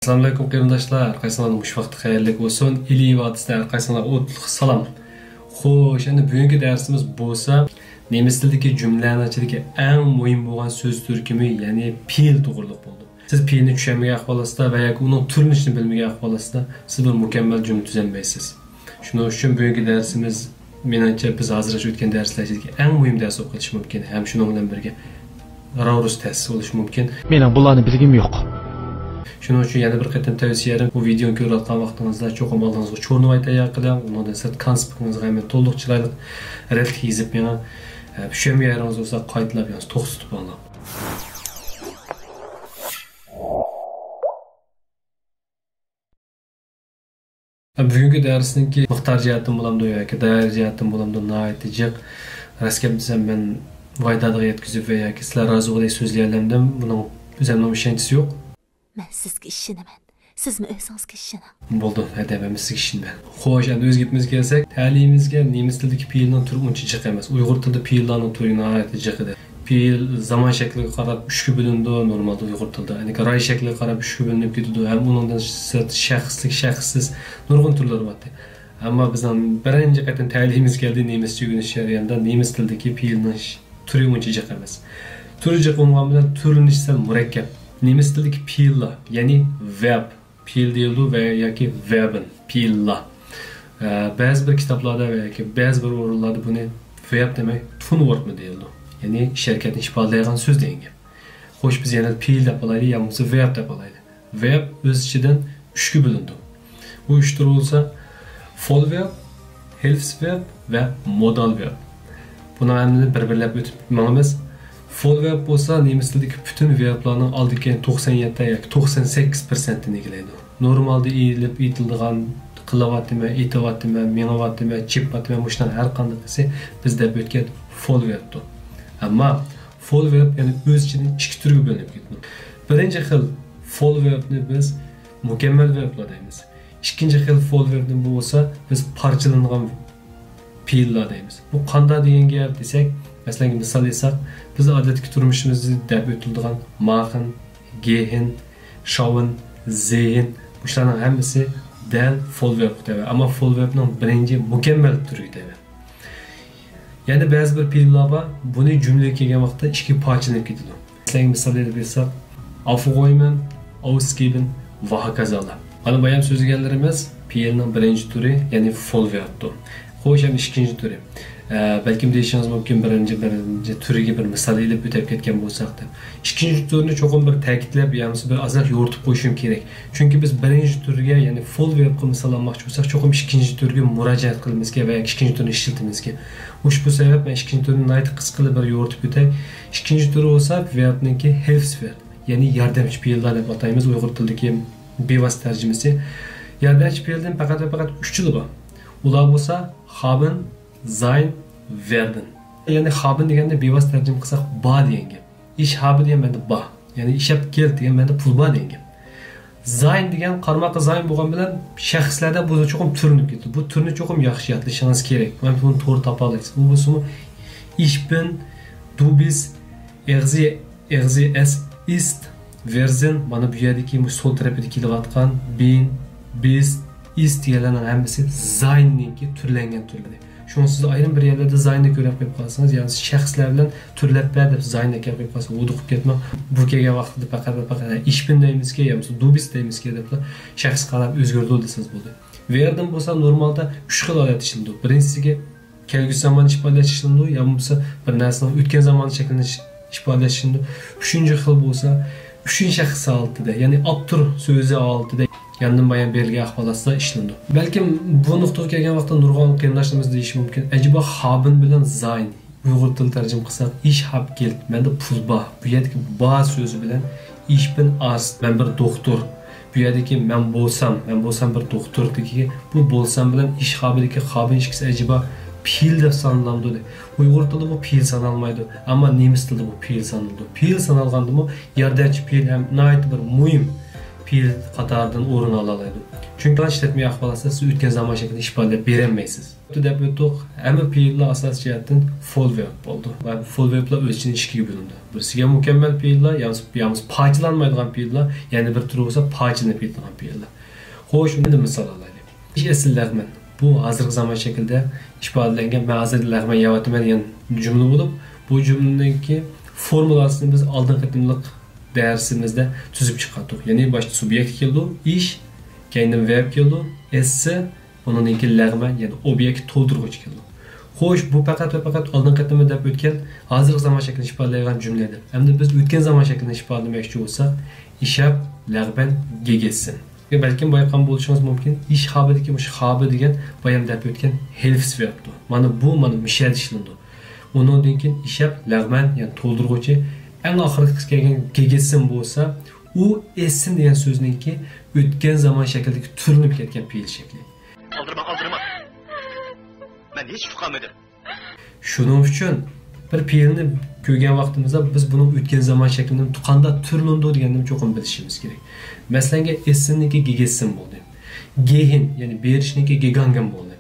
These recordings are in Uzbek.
Assalamualaikum qarindoshlar, qaysinlarning xush vaqti xayrli bo'lsin. Iliy vodisida qaysinlarga o'tliq salom. Xo'sh, endi bugungi darsimiz bo'lsa, nemis tilidagi jumlalar ichidagi eng muhim bo'lgan so'z turkumi, ya'ni fe'l to'g'riliq bo'ldi. Siz fe'lni tushunmagan ahvolasida va yoki uning turinishini bilmagan ahvolasida siz bir mukammal jumla tuzolmaysiz. Shuning uchun bugungi darsimiz menimcha biz hozircha o'tgan darslar ichidagi eng muhim dars o'qitish mumkin. Ham shuning bilan birga ravrus ta'sis bo'lishi mumkin. Mening bularni bilgim yo'q. Shuning uchun yana bir qatam tavsiyalarim, bu videoni ko'rayotgan vaqtingizda cho'qim oldingizga cho'rnivay tayyor qiling, undan sirt konspektingizga ham to'liq chiroyli radga yozib bering. Tushunmaganlaringiz bo'lsa qaytalab yozib to'xtatib oling. Bugungi darsniki miqdor jihatdan bo'lamdi yoki doir jihatdan bo'lamdi nihoyatda jiq. Raskem desam men foydaga yetkazib va yoki sizlar rozi bo'lay so'zlayoldim. Buning o'zimning ishonchisi yo'q. Men sizga ishonaman. Sizmi o'zingizga ishoning. Bo'ldi, hadamam sizga ishonaman. Xo'sh, endi o'z gapimizga kelsak, ta'limimizga nemis tilidagi fe'lning turi uncha jiq emas. Uyg'ur tilida fe'llarning turi nihoyatda jiq edi. Fe'l zaman shakliga qarab 3 ga bo'lindi, normalda Uyg'ur tilida. Ya'ni ray shakliga qarab 3 ga bo'linib ketadi. Ham uningdan shaxslik, shaxssiz nurg'un turlar bor. Ammo bizning birinchi qatam ta'limimiz keldi nemischa o'rganish jarayonida nemis tilidagi fe'lning turi uncha jiq emas. Turi jiq bo'lgan bilan turinishi sal murakkab. Nemis tilidagi fe'llar, ya'ni verb, fe'l deyildi va yoki verben, fe'llar. Ba'zi bir kitoblarda va yoki ba'zi bir o'rinlarda buni verb demak, tunvortmi deyildi. Ya'ni ish harakatini ifodalaydigan so'z degan. Xo'sh, biz yana fe'l deb olaylik, yoki bo'lmasa verb deb olaylik. Verb o'z ichidan 3 ga bo'lindi. Bu 3 tur bo'lsa, full verb, hilfsverb va modal verb. Buni hammasini bir-birlab o'tib ma'lummiz. Full verb bo'lsa, nemis tilidagi butun verblarning oldiki 97 yoki 98% ni egallaydi. Normalda eyilib, aytiladigan qilyaptimi, aytyaptimi, menayaptimi, chepyaptimi, mushdan har qanday bizda o'tgan full verbdir. Ammo full verb ya'ni o'z ichidan 2 turga bo'linib ketdi. Birinchi xil full verbni biz mukammal verblar deymiz. Ikkinchi xil full verbni bo'lsa, biz parchalangan fe'llar deymiz. Bu qanday degan gap desak, masalan, misol esa biz odatdagi turmushimizda deb o'tiladigan machen, gehen, schauen, sehen bu ishlarning hammasi dal full verb deydi. Ammo full verbning birinchi mukammal turi deydi. Ya'ni ba'zi bir fe'llar bor, buni jumlaga kelgan vaqtda ikki parchalanib ketadi. Masalan, misol bersak, aufräumen, ausgeben va hokazolar. Mana bu ham so'zlaganlarimiz fe'lning birinchi turi, ya'ni full verbdir. Xo'sh, ham ikkinchi turi. Belki deyishingiz mumkin birinchi turiga bir misol ilib o'tib ketgan bo'lsak-da. Ikkinchi turni cho'qim bir ta'kidlab, ya'ni bir ozroq yo'ritib qo'yishim kerak. Chunki biz birinchi turga, ya'ni full verbga misol olmoqchi bo'lsak, cho'qim ikkinchi turga murojaat qilamizga va ikkinchi turni ishlatamizga. Ushbu sabab men ikkinchi turni nihoyat qisqa bir yo'ritib o'tay. Ikkinchi turi bo'lsa, verbniki hilfsverb, ya'ni yordamchi fe'llar deb ataymiz Uyg'ur tilidagi bevosita tarjimasi. Yordamchi fe'ldan faqat 3 xil bor. Ular bo'lsa haben, sein, werden. Yani haben deganda bevosita tarjima qilsak ba degan gap. Ich habe deganda ba, ya'ni ishab kel deganda pul ba degan gap. Sein degan qarmoqqa sein bo'lgan bilan shaxslarda bu cho'qim turinib ketdi. Bu turni cho'qim yaxshi yodlashingiz kerak. Men buni to'g'ri topa olasiz. Bu bo'lsa ich bin, du bist, er sie, es ist, wir sind. Mana bu yerdagi sol tarafida kelayotgan bin, bist, ist deganlarning hammasi sein'niki turlangan turlar. Şunu siz ayrim bir yerlerde zaynni ko'rib qo'yib qolsangiz, ya'ni shaxslar bilan turlab berib zaynni kelib qo'yib qolsangiz, o'diqib ketma. Bu kelgan vaqtida faqat ich bin deymizki, yoki du bist deymizki deb shaxs qarab o'zgardi desangiz bo'ldi. Verdim bo'lsa normalda 3 xil holat ishlanadi. Birinchisiga kelgusi zamon ifodalash ishlanadi, yoki bo'lsa bir narsaning o'tgan zamon shaklini ifodalash ishlanadi. Uchinchi xil bo'lsa, uchinchi shaxs holatida, ya'ni abtur so'zi holatida yandan bayan belgi ahvolatda ishlandi. Balkim bu nuqtaga kelgan vaqtda nurg'on qarindoshlarimiz deyishi mumkin. Ajiba haben bilan sein Uyg'ur tilida tarjima qilsak, ich hab geld, menda pul bor. Bu yerdagi ba so'zi bilan ich bin arzt, men bir doktor. Bu yerdagi men bo'lsam bir doktor degi bu bo'lsam bilan ich habidagi haben ikkisi ajiba fe'l deb sanaladi. Uyg'ur tilida bu fe'l sanalmaydi, ammo nemis tilida bu fe'l sanaladi. Fe'l sanalganda bu yerdagi fe'l ham nihoyat bir muhim fe'l qatoridan o'rin oladi. Çünkü lan işletmeye ahvalasa siz o'tgan zaman şeklinde ifade beremeysiz. Deb o'tdik, hamma fe'llar asos jihatdan full verb bo'ldi. Va full verblar o'z ichiga ikkiga bo'lindi. Birisiga mukammal fe'llar, ya'ni parchalanmaydigan fe'llar, yana bir turi bo'lsa parchalanib ketadigan fe'llar. Xo'sh, endi misol olaylik. Ish esillarman. Bu hozirgi zaman şekilde ifodalangan ma'zillarman yavatıman degan jumla bo'lib, bu jumladagi formulasini biz oldin qatimliq dersimizde tuzib chiqardik. Ya'ni boshda subyekt keldi, ish, keyin verb keldi, s, onun iki lagman, yani obyekt to'ldiruvchi keldi. Xo'sh, bu faqat va faqat oldin qatimda deb o'tgan hozirgi zaman shaklini ifodalaydigan jumladir. Endi biz o'tgan zaman shaklini ifodalamoqchi bo'lsak, ishab lagman gegesin. Belki bayqam bo'lishingiz mumkin. Ish habidagi o'sha habi degan bayam deb o'tgan helps verbdir. Mana bu mishal ishlandi. Undan keyin ishab lagman, ya'ni to'ldiruvchi eng oxirgi kelgan gegesin bo'lsa, u esin degan so'zningki o'tgan zaman shaklidagi turinib ketgan fe'l shakli. Aldırma. Ben hiç tuqamadım. Shuning uchun bir fe'lni ko'rgan vaqtimizda biz buni o'tgan zaman shaklini qanday turlandi deganni cho'qim bilishimiz kerak. Masalan, esiniki gegesin bo'ldi. Gehen, ya'ni berishniki gegangan bo'ldi.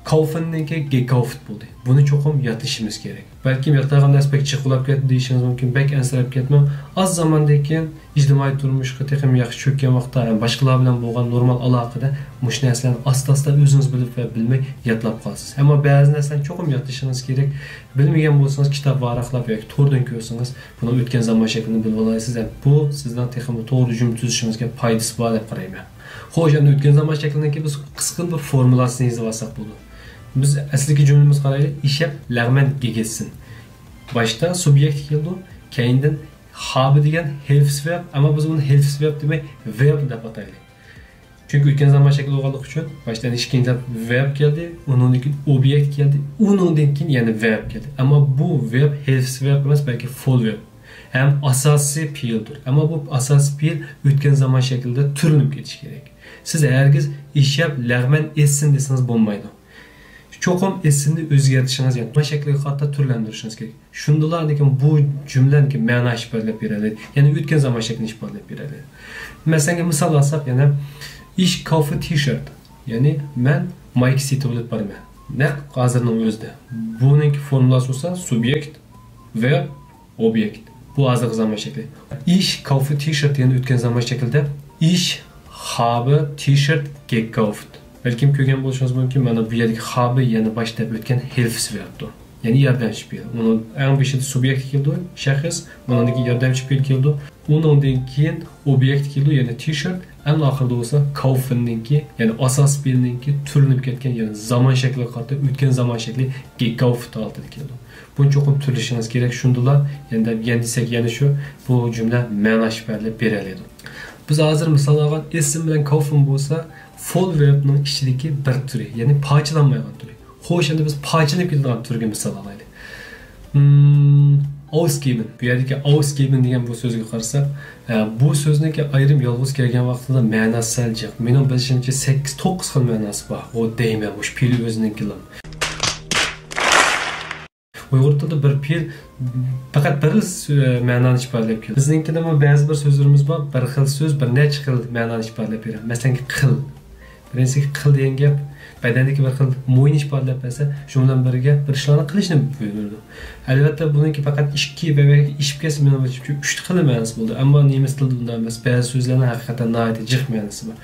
Kaufinniki gekauft bo'ldi. Buni cho'qim yotishimiz kerak. Balki yaqtag'an aspekt chiqilib ketdi deyishingiz mumkin. Bak ansirab ketmam. Az zamondan keyin ijtimoiy turmushga texim yaxshi cho'kkan vaqtda, boshqalar bilan bo'lgan normal aloqada mush narsalarni asta-asta o'zingiz bilib va bilmay yotlab qolasiz. Ammo ba'zi narsalarni cho'qim yotishingiz kerak. Bilmagan bo'lsangiz kitob varaqlab yoki to'rdan ko'rsangiz, buni o'tgan zaman shaklini bilib olasiz. Bu sizdan texim to'g'ri jumla tuzishingizga foydasi bor deb qarayman. Xo'sh, endi o'tgan zaman shaklidagi biz qisqa bir formulasini yozib olsak bo'ladi. Biz asliki cümlemiz qaraylik, ishab lagman gegesin. Başta subyekt keldi, keyindan habi degan helps verb, ama biz bunu helps verb demay verb deb ataylik. Çünkü o'tgan zaman shakli bo'lganligi uchun boshdan ikkinchi verb keldi, undan keyin obyekt keldi, undan keyin yana verb keldi. Ama bu verb helps verb emas, balki full verb. Hem asosiy fe'ldir. Ama bu asosiy fe'l o'tgan zaman shaklida turinib ketishi kerak. Siz hergiz ishab lagman essin desangiz bo'lmaydi. Çoxum esini o'zgartirishingizga, bu shakliga qatta turlantirishingiz kerak. Shundalardan bu jumlaniki ma'no ifodalab beradi. Ya'ni o'tgan zaman shaklini ifodalab beradi. Masalan, misol olsak, yana ish kaufe t-shirt. Ya'ni men Mike City olib borman. Naq hozirning o'zida. Buning formulasi bo'lsa subyekt va obyekt. Bu hozirgi zaman shakli. Ish kaufe t-shirt yani o'tgan zaman shaklida ish habe t-shirt gekauft. Belki köken buluşmanız mümkün. Mana bu yerdeki habi yani başta o'tgan helps verbdir. Yani yordamchi fe'l. Uni eng beshida subyekt keldi, shaxs, bundan yordamchi fe'l keldi. Undan keyin obyekt keldi, yani t-shirt. Eng oxirida bo'lsa kaufinningki, yani asos fe'lningki turinib ketgan, yani zaman shakli qatta o'tgan zaman shakli gekauft oltida keldi. Buni cho'qim turlishingiz kerak. Shundalar, endi desak yana shu bu jumla ma'no ifodalab beradi. Biz hozir misol olgan ism bilan kaufin bo'lsa, full verbning ichidagi bir turi, ya'ni parchalanmagan turi. Xo'sh, endi biz parchalanib ketadigan turga misol olaylik. Ausgeben. Bu yerdagi ausgeben degan bu so'zga qarasak, bu so'zniki ayrim yolg'iz kelgan vaqtida ma'nosi sal jiq. Mening bilishimcha 8-9 xil ma'nosi bor. O deyman, o'sha fe'l o'zininkilar. Uyg'ur tilida bir fe'l faqat bir ma'noni ifodalab keladi. Bizninkida ba'zi bir so'zlarimiz bor, bir xil so'z bir necha xil ma'noni ifodalab beradi. Masalan, qil. Birinchisi qil degan gap badandagi bir xil mo'yni ifodalab bersa, shu bilan birga bir ishlarni qilishni buyurdi. Albatta buniki faqat ishki va ishibkasi bilan 3 xil ma'nosi bo'ldi. Ammo nemis tilida bunday emas. Ba'zi so'zlarning haqiqatan nihoyat jiq ma'nosi bor.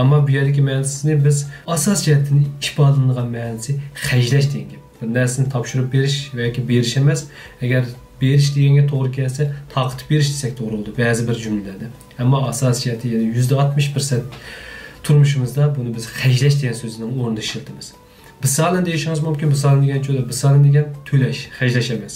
Ammo bu yerdagi ma'nosini biz asos jihatdan ifodalangan ma'nosi xajlash degan gap. Bir narsani topshirib berish yoki berish emas. Agar berish deganga to'g'ri kelsa, taqdim berish desak to'g'ri bo'ladi ba'zi bir jumlalarda. Ammo asos jihati, ya'ni 60% turmushimizda buni biz xajlash degan so'zning o'rnida ishlatamiz. Bisalin deyishingiz mumkin. Bisalin degan cho'da, bisalin degan to'lash, xajlash emas.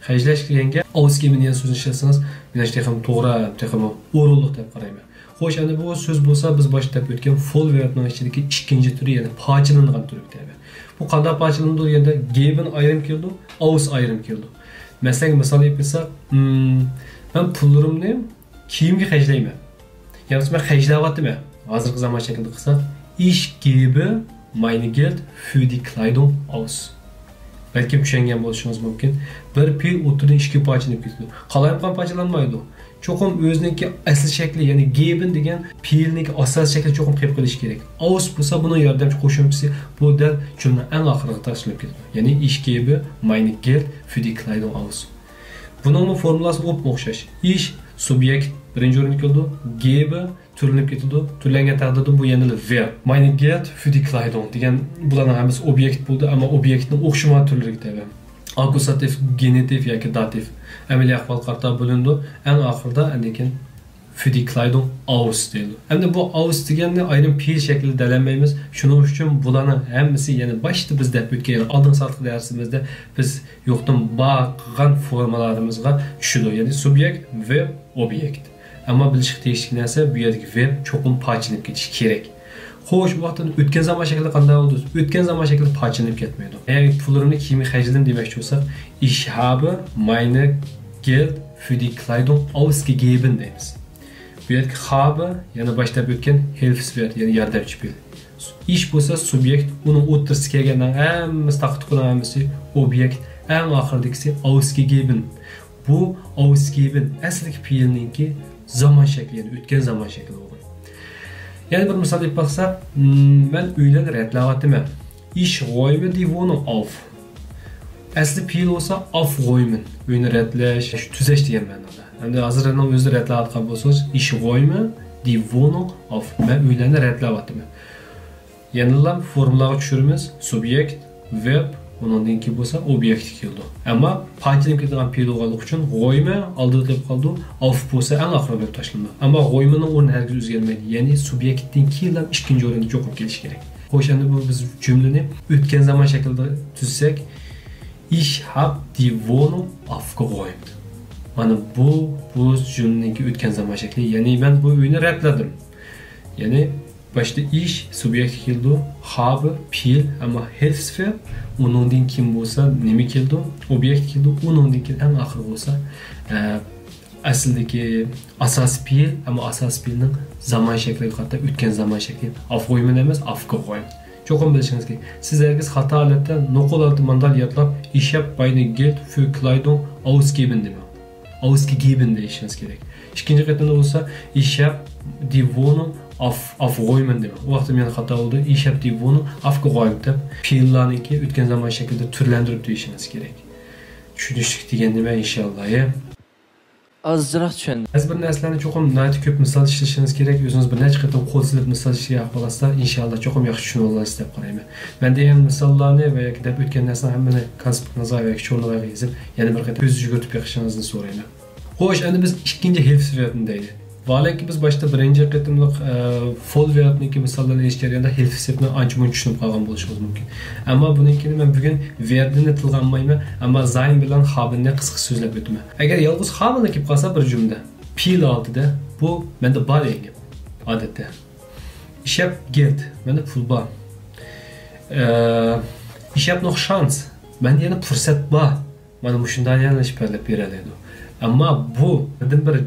Xajlash deganga ausgeben degan so'zni ishlatsangiz, men ham to'g'ri, ham o'rinli deb qarayman. Xo'sh, endi bu so'z bo'lsa, biz boshda o'tgan full verbning ichidagi ikkinchi turi, ya'ni parchalangan turi deydi. Bu qanday parchalandi deganda geben ayrim keldi, aus ayrim keldi. Masalan, misol aytsak, men pullarimni kiyimga xajlayman. Ya'ni men xajlayapman. Hozirgi zaman shaklida qilsak, ich gebe meine Geld für die Kleidung aus. Balki tushungan bo'lishingiz mumkin. Bir fe'l o'tirib ishga parchalanib ketdi. Qalayam ham parchalanmaydi. cho'qim o'ziniki asl shakli, ya'ni geben degan fe'lniki asosiy shakli cho'qim qilib qilish kerak. Aus bo'lsa buni yordamchi qo'shimchasi bu dal jumla eng oxiriga tashlab ketadi. Ya'ni ich gebe meine Geld für die Kleidung aus. Buning formulasi o'xshash. Ich subyekt birinchi o'ringa keldi, gebe türlənib ketdi. Türləngan taqdirda bu yana verb. Meine Geld für die Kleidung degan bularning hammasi obyekt bo'ldi, ammo obyektning o'xshama turlariga tabi. Akusativ, genitiv yoki dativ amaliy ahvol qarta bo'lindi. Eng oxirida lekin für die Kleidung aus deyildi. Endi bu aus deganni ayrim fe'l shaklida dalanmaymiz. Shuning uchun bularning hammasi yana boshda biz deb o'tgan oldin soatli darsimizda biz yo'qdan bor qilgan formalarimizga tushdi. Ya'ni subyekt, verb, obyekt. Ammo bilish tegishli narsa bu yerdagi verb cho'qim parchalanib ketishi kerak. Xo'sh, bu vaqtda o'tgan zaman shakli qanday bo'ldi? O'tgan zaman shakli parchalanib ketmaydi. Agar pullarimni kiyimga xarjladim demoqchi bo'lsak, ich habe meine Geld für die Kleidung ausgegeben deymiz. Bu yerda habe yana boshlab o'tgan Hilfsverb, ya'ni yordamchi fe'l. Ich bo'lsa subyekt, uning o'ttirisi kelgandan hammasi taqdir qilinamiz, obyekt, eng oxiridagisi ausgegeben. Bu ausgeben asli fe'lninki zaman shakli, ya'ni o'tgan zaman shakli bo'lgan. Yani bir misal deb baksak, ben uylarni redlayapman. Ich räume die Wohnung auf. Asli fe'l olsa aufräumen. Uyni redlash, tuzash degan ma'noda. Endi hozirning o'zida redlayotgan bo'lsangiz, ich räume die Wohnung auf. Ben uylarni redlayapman. Yenilam formulaga tushiramiz. Subyekt, verb, undan keyin bo'lsa obyekt keldi. Ammo parchalanib ketgan fe'l bo'lganligi uchun räume oldida deb qoldi. Auf bo'lsa eng oxirida deb tashlanadi. Ammo räumening o'rni hargiz o'zgarmaydi. Ya'ni subyektning keyin ikkinchi o'ringa cho'qib kelish kerak. Xo'sh, endi bu biz jumlani o'tgan zaman shaklida tuzsak, ich hab die Wohnung aufgeräumt. Mana bu jumlaning o'tgan zaman shakli. Ya'ni men bu uyni redladim. Ya'ni başta ich subyekt keldi, habe fe'l, ammo Hilfsverb, undan keyin bo'lsa nima keldi? Obyekt keldi, undan keyin eng oxir bo'lsa aslidagi asosiy fe'l, ammo asosiy fe'lning zaman shakliga qarata o'tgan zaman shakli. Aufräumen emas, aufgeräumt. Cho'qim bilishingiz kerak. Sizlarga xato holatda nuqul olti mandal yodlab, ich hab meine Geld für Kleidung ausgegeben dema. Ausgegeben deyishingiz kerak. İkinci qatimda bo'lsa, ich hab die Wohnung aufräumen dema. O vaqtda men xato bo'ldi. Ich hab die Wohnung aufgeräumt deb fe'llarniki o'tgan zaman shaklida turlantirib deyishimiz kerak. Tushunishlik degan nima inshaalloh. Azroq tushundim. Biz bir narsalarni cho'qim nati ko'p misol ishlashingiz kerak. O'zingiz bir necha qatim qo'l silib misol ishlashga qolasizlar, inshaalloh cho'qim yaxshi tushuna olasiz deb qarayman. Men degan misollarni va yoki deb o'tgan narsalarni hammani konspektingizga yoki jo'rnalga yozib, yana bir qatim ko'z yugurtib beqishingizni so'rayman. Xo'sh, endi biz ikkinchi Hilfsverbni deydi. Vallahi biz başta birinci qatimliq full verbniki misollarni eshitganda Hilfsverbni ancha-muncha tushunib qolgan bo'lishimiz mumkin. Ammo bunikini men bugun verbni tilganmayman, ammo sein bilan habni qisqa so'zlab o'taman. Agar yolg'iz habni kelib qolsa bir jumla, fe'l oldida bu menda bor ekan. Odatda. Ich hab Geld, menda pul bor. Ich hab noch Chance. Menda yana fursat bor. Mana shunday yana ishlarlab beradi. Ammo bu bir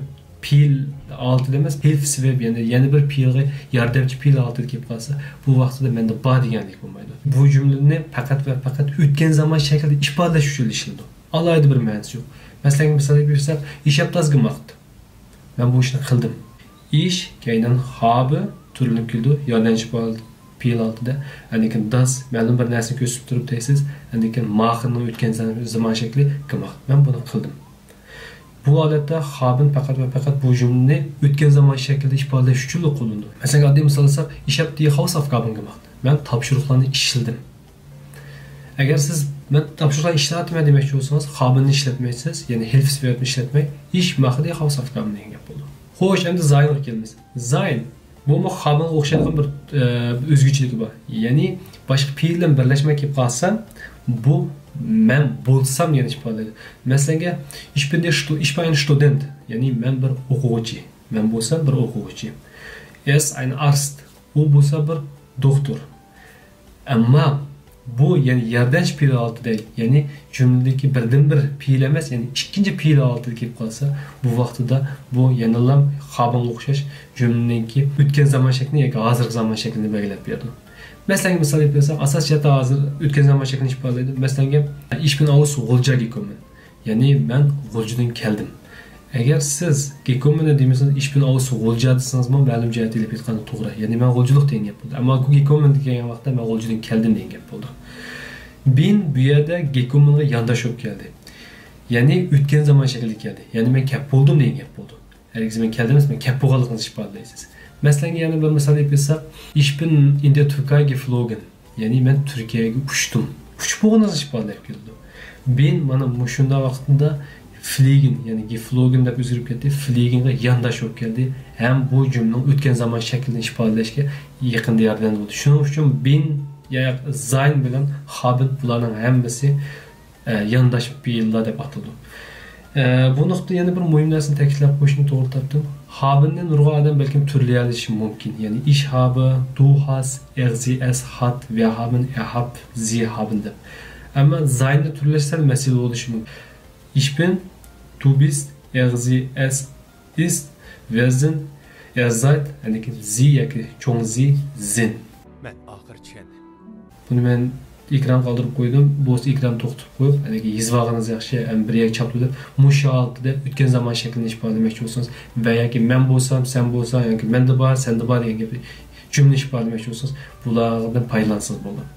fe'l altida emas, Hilfsverb, yana bir fe'lga yordamchi fe'l altida kelib qolsa, bu vaqtida menda bor deganlik bo'lmaydi. Bu jumlani faqat va faqat o'tgan zaman shaklida ifodalash uchun ishlanadi. Alohida bir ma'nosi yo'q. Masalan, misol bersak, ich hab das gemacht. Men bu ishni qildim. Ich keyin habe turinib keldi, yordamchi fe'l altida, lekin das ma'lum bir narsani ko'rsatib turib deysiz, lekin ma'xning o'tgan zaman shakli gemacht. Men buni qildim. Bu holatda habın faqat va faqat bu jumlani o'tgan zaman shaklida ifodalash uchun qo'llanadi. Masalan, oddiy misol olsak, ich hab die Hausaufgaben gemacht. Men topshiriqlarni ishladim. Agar siz men topshiriqlarni ishlatmadim demoqchi bo'lsangiz, habni ishlatmaysiz, ya'ni Hilfsverbni ishlatmay, ich mache die Hausaufgaben degan gap bo'ldi. Xo'sh, endi zaynga kelamiz. Zayn bu habga o'xshagan bir o'zgarchiligi bor. Ya'ni boshqa fe'l bilan birlashmay kelib qolsa, bu men bo'lsam yana ifodalaydi. Masalan, ich bin ein Student, ya'ni men bir o'quvchi. Men bo'lsam bir o'quvchi. Es ein Arzt, u bo'lsa bir doktor. Ammo bu ya'ni yordamchi fe'l altida, ya'ni jumladagi birdan bir fe'l emas, ya'ni ikkinchi fe'l altida kelib qolsa, bu vaqtida bu yana habga o'xshash jumlaningki o'tgan zaman shaklini yoki hozirgi zaman shaklini belgilab berdi. Mesela misal yapıyorsak, asasiyata hazır o'tgan zaman shaklini ifodalaydi. Mesela ich bin aus G'o'lja gekommen. Yani ben G'o'ljadan keldim. Agar siz gekomini demasınız, ish bilan avuz g'o'lja desangiz, men ma'lum jihatda deb aytganda to'g'ri. Ya'ni men g'o'ljilik degan gap bo'ldi. Ammo gekomin degan vaqtda men g'o'ljidan keldim degan gap bo'ldi. Ben bu yerda gekominga yondosh bo'lib keldi. Ya'ni o'tgan zaman shaklida keldi. Ya'ni men kap bo'ldim degan gap bo'ldi. Hargiz men keldim emas, men kap bo'lganligini ifodalaysiz. Masalan, yana bir misol aytsak, ich bin in der Türkei geflogen. Ya'ni men Turkiyaga uchdim. Uch bo'lganini ifodalayib keldi. Ben mana shunda vaqtida fliegen, ya'ni geflogen deb o'zgarib ketdi. Fliegenga yondosh bo'lib keldi. Ham bu jumlaning o'tgan zaman shaklini ifodalashga yaqin yordam bo'ldi. Shuning uchun ben ya sein bilan haben bularning hammasi yondosh fe'llar deb ataladi. Bu nuqtada yana bir muhim narsani ta'kidlab qo'yishni to'g'ri topdim. Habenni nurg'a odam balkim turlayalishi mumkin. Ya'ni ich habe, du hast, sie es hat, wir haben, hab, sie haben deb. Ammo zaynni turlashsa masala bo'lishi mumkin. Ich bin, du bist, sie es ist, wir sind, seid, ya'ni sie yoki cho'ng sie sind. Men oxir tushundim. Buni men ekran qoldirib qo'ydim. Bu ekran to'xtatib qo'yib, ya'ni yozvog'ingiz yaxshi, bir yak chapda musha altida o'tgan zaman shaklini ifodalamoqchi bo'lsangiz va yoki men bo'lsam, sen bo'lsang yoki menda bor, senda bor degan gapni jumla ifodalamoqchi bo'lsangiz, bulardan foydalansangiz bo'ladi.